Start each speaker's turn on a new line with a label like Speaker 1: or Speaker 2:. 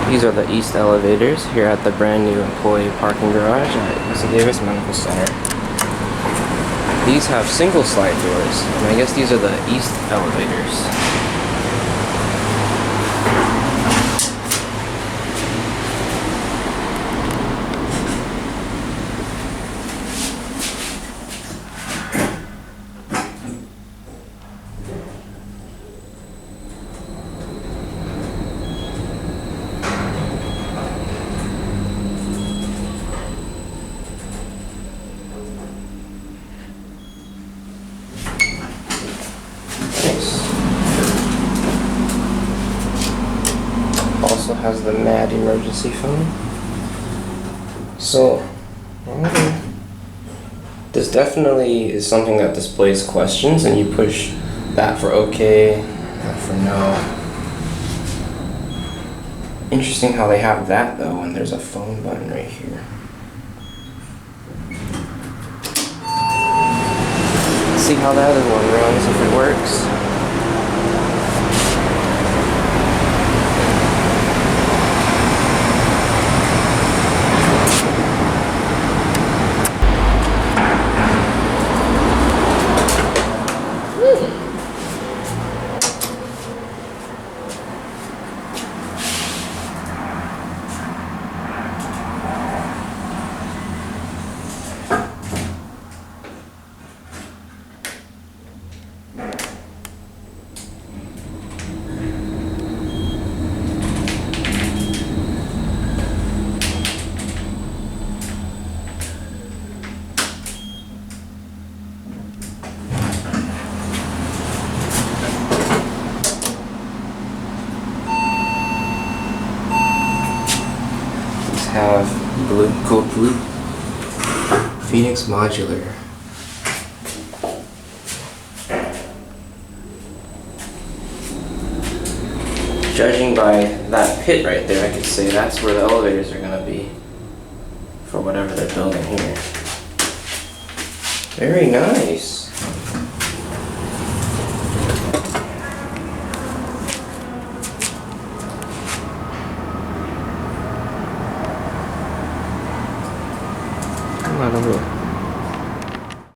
Speaker 1: These are the east elevators here at the brand new employee parking garage at UCDMC Medical Center. These have single slide doors, and I guess these are the east elevators. Also has the mad emergency phone. So, this definitely is something that displays questions, and you push that for okay, that for no. Interesting how they have that though, and there's a phone button right here. Let's see how the other one runs, if it works. Have cool blue Phoenix Modular. Judging by that pit right there, I could say that's where the elevators are going to be for whatever they're building here. Very nice.